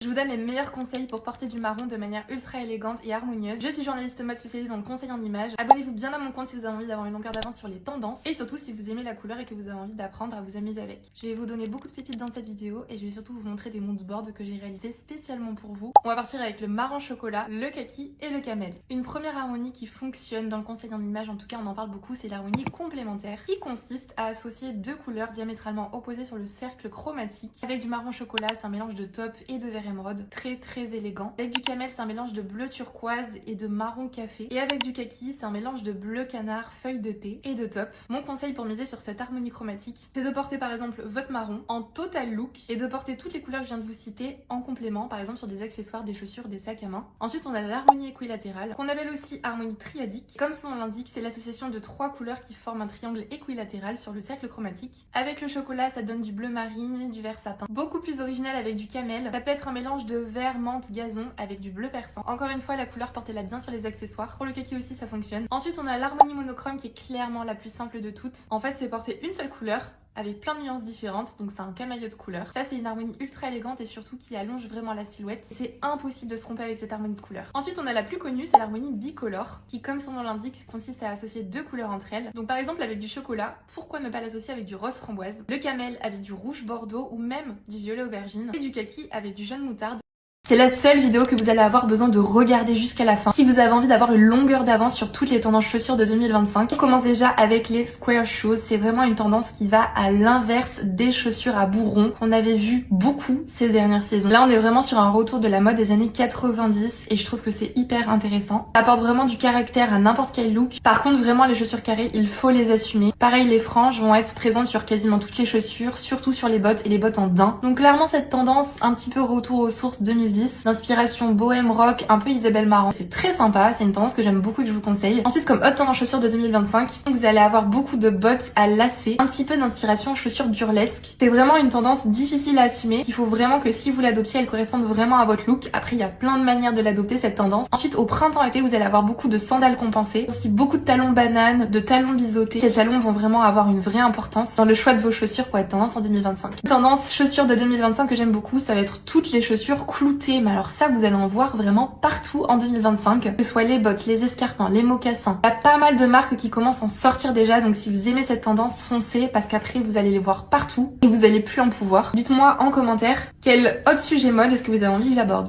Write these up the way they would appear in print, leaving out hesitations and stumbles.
je vous donne les meilleurs conseils pour porter du marron de manière ultra élégante et harmonieuse. Je suis journaliste mode spécialisée dans le conseil en images. Abonnez-vous bien à mon compte si vous avez envie d'avoir une longueur d'avance sur les tendances et surtout si vous aimez la couleur et que vous avez envie d'apprendre à vous amuser avec. Je vais vous donner beaucoup de pépites dans cette vidéo et je vais surtout vous montrer des mood boards que j'ai réalisés spécialement pour vous. On va partir avec le marron chocolat, le kaki et le camel. Une première harmonie qui fonctionne dans le conseil en images, en tout cas on en parle beaucoup, c'est l'harmonie complémentaire qui consiste à associer deux couleurs diamétralement opposées sur le cercle chromatique. Avec du marron chocolat, c'est un mélange de taupe et de vert émeraude, très élégant. Avec du camel, c'est un mélange de bleu turquoise et de marron café. Et avec du kaki, c'est un mélange de bleu canard, feuille de thé et de taupe. Mon conseil pour miser sur cette harmonie chromatique, c'est de porter par exemple votre marron en total look et de porter toutes les couleurs que je viens de vous citer en complément, par exemple sur des accessoires, des chaussures, des sacs à main. Ensuite, on a l'harmonie équilatérale, qu'on appelle aussi harmonie triadique. Comme son nom l'indique, c'est l'association de trois couleurs qui forment un triangle équilatéral sur le cercle chromatique. Avec le chocolat, ça donne du bleu marine et du vert sapin. Beaucoup plus original avec du camel. Ça peut être un mélange de vert, menthe, gazon avec du bleu persan. Encore une fois, la couleur, portez-la bien sur les accessoires. Pour le kaki aussi, ça fonctionne. Ensuite, on a l'harmonie monochrome qui est clairement la plus simple de toutes. En fait, c'est porter une seule couleur avec plein de nuances différentes, donc c'est un camaillot de couleurs. Ça, c'est une harmonie ultra élégante et surtout qui allonge vraiment la silhouette. C'est impossible de se tromper avec cette harmonie de couleurs. Ensuite, on a la plus connue, c'est l'harmonie bicolore, qui, comme son nom l'indique, consiste à associer deux couleurs entre elles. Donc par exemple, avec du chocolat, pourquoi ne pas l'associer avec du rose framboise, le camel avec du rouge bordeaux ou même du violet aubergine, et du kaki avec du jaune moutarde. C'est la seule vidéo que vous allez avoir besoin de regarder jusqu'à la fin si vous avez envie d'avoir une longueur d'avance sur toutes les tendances chaussures de 2025. On commence déjà avec les square shoes. C'est vraiment une tendance qui va à l'inverse des chaussures à bourron qu'on avait vu beaucoup ces dernières saisons. Là, on est vraiment sur un retour de la mode des années 90 et je trouve que c'est hyper intéressant. Ça apporte vraiment du caractère à n'importe quel look. Par contre, vraiment, les chaussures carrées, il faut les assumer. Pareil, les franges vont être présentes sur quasiment toutes les chaussures, surtout sur les bottes et les bottes en daim. Donc clairement, cette tendance, un petit peu retour aux sources 2010, d'inspiration bohème rock, un peu Isabelle Marant. C'est très sympa, c'est une tendance que j'aime beaucoup et que je vous conseille. Ensuite, comme haute tendance chaussures de 2025, vous allez avoir beaucoup de bottes à lacets, un petit peu d'inspiration chaussures burlesques. C'est vraiment une tendance difficile à assumer, qu'il faut vraiment que si vous l'adoptiez, elle corresponde vraiment à votre look. Après, il y a plein de manières de l'adopter, cette tendance. Ensuite, au printemps-été, vous allez avoir beaucoup de sandales compensées, aussi beaucoup de talons bananes, de talons biseautés. Les talons vont vraiment avoir une vraie importance dans le choix de vos chaussures pour être tendance en 2025. Tendance chaussures de 2025 que j'aime beaucoup, ça va être toutes les chaussures cloutées. Mais alors ça, vous allez en voir vraiment partout en 2025, que ce soit les bottes, les escarpins, les mocassins. Il y a pas mal de marques qui commencent à en sortir déjà, donc si vous aimez cette tendance, foncez, parce qu'après vous allez les voir partout et vous allez plus en pouvoir. Dites-moi en commentaire quel autre sujet mode est-ce que vous avez envie que j'aborde.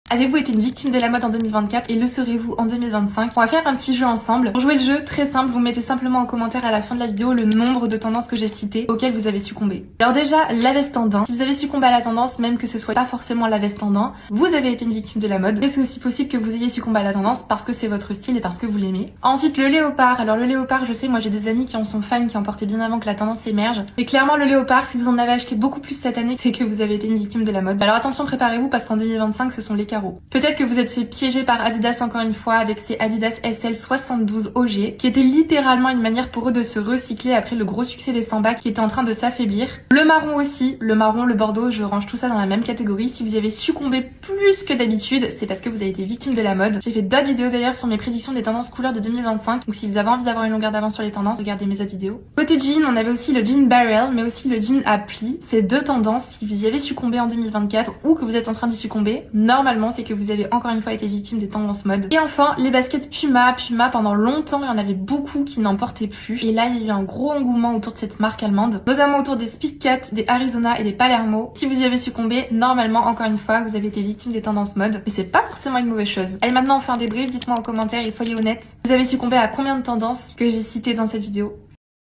Avez-vous été une victime de la mode en 2024 et le serez-vous en 2025? On va faire un petit jeu ensemble. Pour jouer le jeu, très simple, vous mettez simplement en commentaire à la fin de la vidéo le nombre de tendances que j'ai citées auxquelles vous avez succombé. Alors déjà, la veste en daim. Si vous avez succombé à la tendance, même que ce soit pas forcément la veste en daim, vous avez été une victime de la mode. Et c'est aussi possible que vous ayez succombé à la tendance parce que c'est votre style et parce que vous l'aimez. Ensuite, le léopard. Alors le léopard, je sais, moi j'ai des amis qui en sont fans, qui en portaient bien avant que la tendance émerge. Et clairement, le léopard, si vous en avez acheté beaucoup plus cette année, c'est que vous avez été une victime de la mode. Alors attention, préparez-vous parce qu'en 2025, ce sont les carreaux. Peut-être que vous êtes fait piéger par Adidas encore une fois avec ces Adidas SL72 OG qui était littéralement une manière pour eux de se recycler après le gros succès des Samba qui était en train de s'affaiblir. Le marron aussi, le marron, le bordeaux, je range tout ça dans la même catégorie. Si vous y avez succombé plus que d'habitude, c'est parce que vous avez été victime de la mode. J'ai fait d'autres vidéos d'ailleurs sur mes prédictions des tendances couleurs de 2025. Donc si vous avez envie d'avoir une longueur d'avance sur les tendances, regardez mes autres vidéos. Côté jean, on avait aussi le jean barrel mais aussi le jean à plis. Ces deux tendances, si vous y avez succombé en 2024 ou que vous êtes en train d'y succomber, normalement c'est que vous avez encore une fois été victime des tendances mode. Et enfin, les baskets Puma. Puma, pendant longtemps, il y en avait beaucoup qui n'en portaient plus. Et là, il y a eu un gros engouement autour de cette marque allemande, notamment autour des Speed Cat, des Arizona et des Palermo. Si vous y avez succombé, normalement, encore une fois, vous avez été victime des tendances mode. Mais c'est pas forcément une mauvaise chose. Allez, maintenant, on fait un débrief. Dites-moi en commentaire et soyez honnêtes. Vous avez succombé à combien de tendances que j'ai citées dans cette vidéo?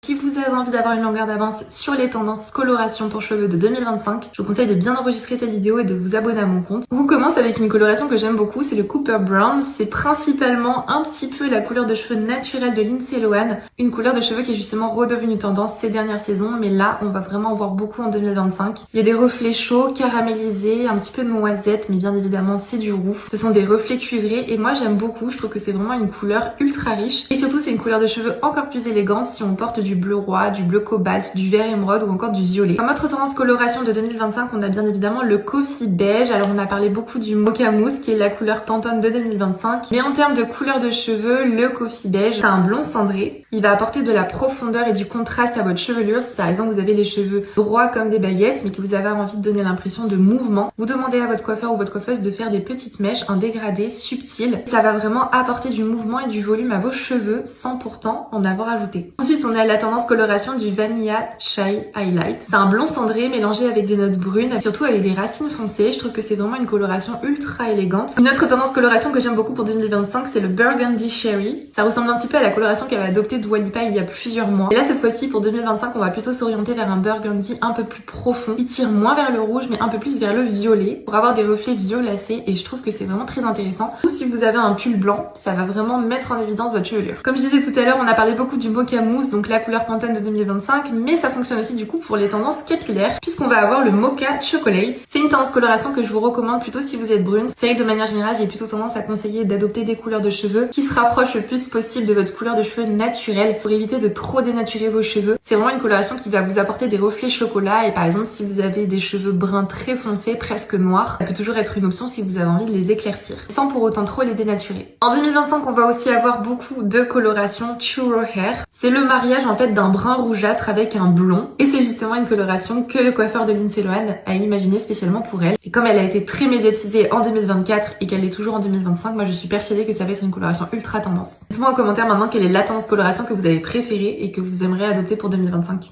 Si vous avez envie d'avoir une longueur d'avance sur les tendances coloration pour cheveux de 2025, je vous conseille de bien enregistrer cette vidéo et de vous abonner à mon compte. On commence avec une coloration que j'aime beaucoup, c'est le Cooper Brown. C'est principalement un petit peu la couleur de cheveux naturelle de Lindsay Lohan, une couleur de cheveux qui est justement redevenue tendance ces dernières saisons, mais là on va vraiment en voir beaucoup en 2025. Il y a des reflets chauds, caramélisés, un petit peu de noisette, mais bien évidemment c'est du roux. Ce sont des reflets cuivrés et moi j'aime beaucoup, je trouve que c'est vraiment une couleur ultra riche et surtout c'est une couleur de cheveux encore plus élégante si on porte du du bleu roi, du bleu cobalt, du vert émeraude ou encore du violet. Comme autre tendance coloration de 2025, on a bien évidemment le coffee beige. Alors on a parlé beaucoup du mocha mousse qui est la couleur Pantone de 2025. Mais en termes de couleur de cheveux, le coffee beige, c'est un blond cendré. Il va apporter de la profondeur et du contraste à votre chevelure. Si par exemple vous avez les cheveux droits comme des baguettes mais que vous avez envie de donner l'impression de mouvement, vous demandez à votre coiffeur ou votre coiffeuse de faire des petites mèches, un dégradé subtil. Ça va vraiment apporter du mouvement et du volume à vos cheveux sans pourtant en avoir ajouté. Ensuite, on a la tendance coloration du Vanilla Chai Highlight. C'est un blond cendré mélangé avec des notes brunes, surtout avec des racines foncées. Je trouve que c'est vraiment une coloration ultra élégante. Une autre tendance coloration que j'aime beaucoup pour 2025, c'est le Burgundy Cherry. Ça ressemble un petit peu à la coloration qu'avait adoptée Dua Lipa il y a plusieurs mois. Et là, cette fois-ci, pour 2025, on va plutôt s'orienter vers un burgundy un peu plus profond, qui tire moins vers le rouge, mais un peu plus vers le violet, pour avoir des reflets violacés. Et je trouve que c'est vraiment très intéressant. Ou si vous avez un pull blanc, ça va vraiment mettre en évidence votre chevelure. Comme je disais tout à l'heure, on a parlé beaucoup du mocha mousse, donc la couleur Pantone de 2025, mais ça fonctionne aussi du coup pour les tendances capillaires, puisqu'on va avoir le mocha chocolate. C'est une tendance coloration que je vous recommande plutôt si vous êtes brune. C'est vrai que de manière générale, j'ai plutôt tendance à conseiller d'adopter des couleurs de cheveux qui se rapprochent le plus possible de votre couleur de cheveux naturelle pour éviter de trop dénaturer vos cheveux. C'est vraiment une coloration qui va vous apporter des reflets chocolat et par exemple si vous avez des cheveux bruns très foncés, presque noirs, ça peut toujours être une option si vous avez envie de les éclaircir, sans pour autant trop les dénaturer. En 2025, on va aussi avoir beaucoup de coloration churro hair. C'est le mariage en fait d'un brun rougeâtre avec un blond et c'est justement une coloration que le coiffeur de Lindsay Lohan a imaginé spécialement pour elle. Et comme elle a été très médiatisée en 2024 et qu'elle est toujours en 2025, moi je suis persuadée que ça va être une coloration ultra tendance. Dites-moi en commentaire maintenant quelle est la tendance coloration que vous avez préférée et que vous aimeriez adopter pour 2025.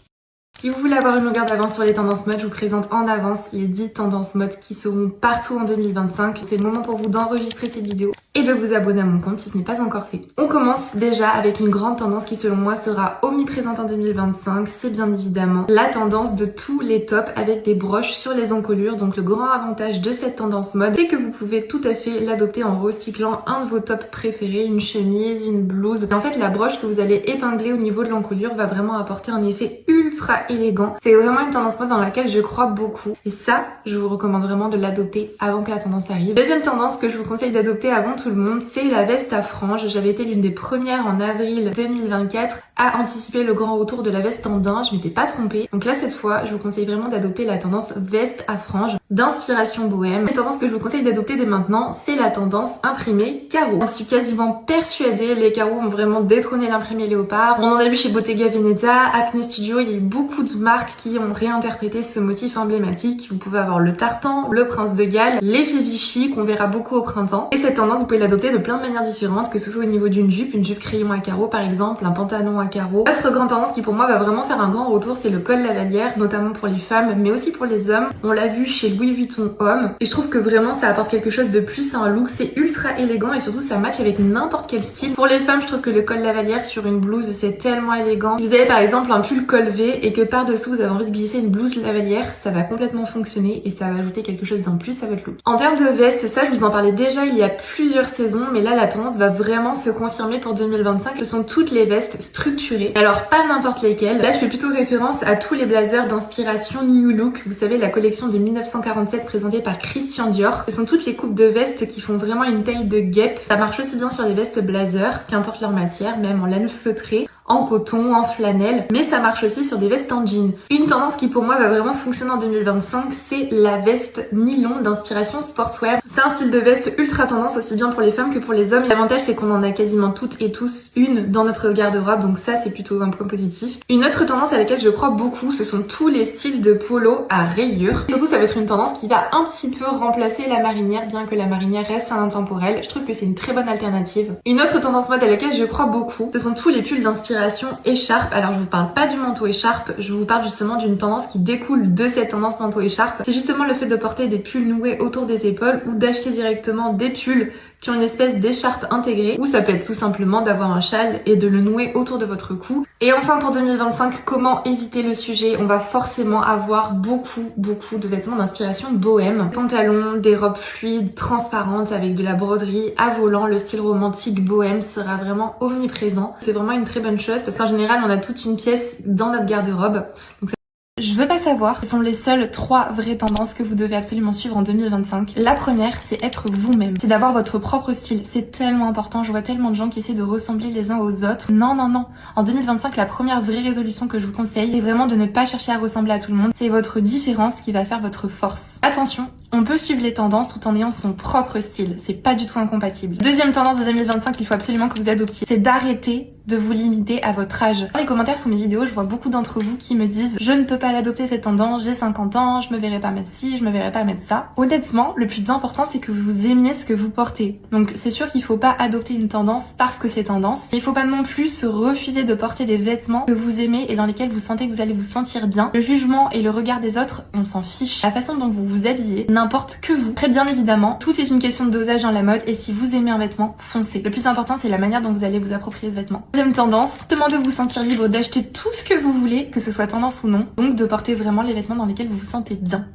Si vous voulez avoir une longueur d'avance sur les tendances mode, je vous présente en avance les 10 tendances mode qui seront partout en 2025. C'est le moment pour vous d'enregistrer cette vidéo et de vous abonner à mon compte si ce n'est pas encore fait. On commence déjà avec une grande tendance qui selon moi sera omniprésente en 2025. C'est bien évidemment la tendance de tous les tops avec des broches sur les encolures. Donc le grand avantage de cette tendance mode, c'est que vous pouvez tout à fait l'adopter en recyclant un de vos tops préférés, une chemise, une blouse. Et en fait, la broche que vous allez épingler au niveau de l'encolure va vraiment apporter un effet ultra élégant. C'est vraiment une tendance mode dans laquelle je crois beaucoup. Et ça, je vous recommande vraiment de l'adopter avant que la tendance arrive. Deuxième tendance que je vous conseille d'adopter avant tout le monde, c'est la veste à franges. J'avais été l'une des premières en avril 2024 à anticiper le grand retour de la veste en daim. Je m'étais pas trompée. Donc là, cette fois, je vous conseille vraiment d'adopter la tendance veste à franges d'inspiration bohème. La tendance que je vous conseille d'adopter dès maintenant, c'est la tendance imprimé carreau. Je suis quasiment persuadée, les carreaux ont vraiment détrôné l'imprimé léopard. On en a vu chez Bottega Veneta, Acne Studio, il y a eu beaucoup de marques qui ont réinterprété ce motif emblématique. Vous pouvez avoir le tartan, le prince de Galles, l'effet Vichy qu'on verra beaucoup au printemps. Et cette tendance, vous pouvez l'adopter de plein de manières différentes, que ce soit au niveau d'une jupe, une jupe crayon à carreaux par exemple, un pantalon à carreaux. Autre grande tendance qui pour moi va vraiment faire un grand retour, c'est le col lavalière, notamment pour les femmes, mais aussi pour les hommes. On l'a vu chez Louis Vuitton homme, et je trouve que vraiment ça apporte quelque chose de plus à un look. C'est ultra élégant et surtout ça match avec n'importe quel style. Pour les femmes, je trouve que le col lavalière sur une blouse, c'est tellement élégant. Si vous avez par exemple un pull col V et que par-dessous vous avez envie de glisser une blouse lavalière, ça va complètement fonctionner et ça va ajouter quelque chose en plus à votre look. En termes de veste, ça je vous en parlais déjà il y a plusieurs saisons, mais là la tendance va vraiment se confirmer pour 2025. Ce sont toutes les vestes structurées. Alors pas n'importe lesquelles. Là je fais plutôt référence à tous les blazers d'inspiration New Look. Vous savez, la collection de 1947 présentée par Christian Dior. Ce sont toutes les coupes de vestes qui font vraiment une taille de guêpe. Ça marche aussi bien sur les vestes blazer, qu'importe leur matière, même en laine feutrée, en coton, en flanelle, mais ça marche aussi sur des vestes en jean. Une tendance qui pour moi va vraiment fonctionner en 2025, c'est la veste nylon d'inspiration sportswear. C'est un style de veste ultra tendance aussi bien pour les femmes que pour les hommes. L'avantage c'est qu'on en a quasiment toutes et tous une dans notre garde-robe, donc ça c'est plutôt un point positif. Une autre tendance à laquelle je crois beaucoup, ce sont tous les styles de polo à rayures. Surtout ça va être une tendance qui va un petit peu remplacer la marinière, bien que la marinière reste un intemporel. Je trouve que c'est une très bonne alternative. Une autre tendance mode à laquelle je crois beaucoup, ce sont tous les pulls d'inspiration écharpe. Alors je vous parle pas du manteau écharpe, je vous parle justement d'une tendance qui découle de cette tendance manteau écharpe. C'est justement le fait de porter des pulls noués autour des épaules ou d'acheter directement des pulls qui ont une espèce d'écharpe intégrée, ou ça peut être tout simplement d'avoir un châle et de le nouer autour de votre cou. Et enfin pour 2025, comment éviter le sujet? On va forcément avoir beaucoup de vêtements d'inspiration bohème. Pantalons, des robes fluides, transparentes avec de la broderie à volant. Le style romantique bohème sera vraiment omniprésent. C'est vraiment une très bonne chose parce qu'en général on a toute une pièce dans notre garde-robe. Donc Je veux pas savoir, ce sont les seules 3 vraies tendances que vous devez absolument suivre en 2025. La première, c'est être vous-même. C'est d'avoir votre propre style. C'est tellement important. Je vois tellement de gens qui essaient de ressembler les uns aux autres. Non, non, non. En 2025, la première vraie résolution que je vous conseille, c'est vraiment de ne pas chercher à ressembler à tout le monde. C'est votre différence qui va faire votre force. Attention, on peut suivre les tendances tout en ayant son propre style. C'est pas du tout incompatible. Deuxième tendance de 2025 qu'il faut absolument que vous adoptiez, c'est d'arrêter de vous limiter à votre âge. Dans les commentaires sous mes vidéos, je vois beaucoup d'entre vous qui me disent « Je ne peux pas l'adopter cette tendance, j'ai 50 ans, je me verrai pas mettre ci, je me verrai pas mettre ça. » Honnêtement, le plus important, c'est que vous aimiez ce que vous portez. Donc c'est sûr qu'il faut pas adopter une tendance parce que c'est tendance. Il faut pas non plus se refuser de porter des vêtements que vous aimez et dans lesquels vous sentez que vous allez vous sentir bien. Le jugement et le regard des autres, on s'en fiche. La façon dont vous vous habillez n'importe que vous. Très bien évidemment, tout est une question de dosage dans la mode et si vous aimez un vêtement, foncez. Le plus important, c'est la manière dont vous allez vous approprier ce vêtement. Deuxième tendance, demandez de vous sentir libre d'acheter tout ce que vous voulez, que ce soit tendance ou non. Donc de porter vraiment les vêtements dans lesquels vous vous sentez bien.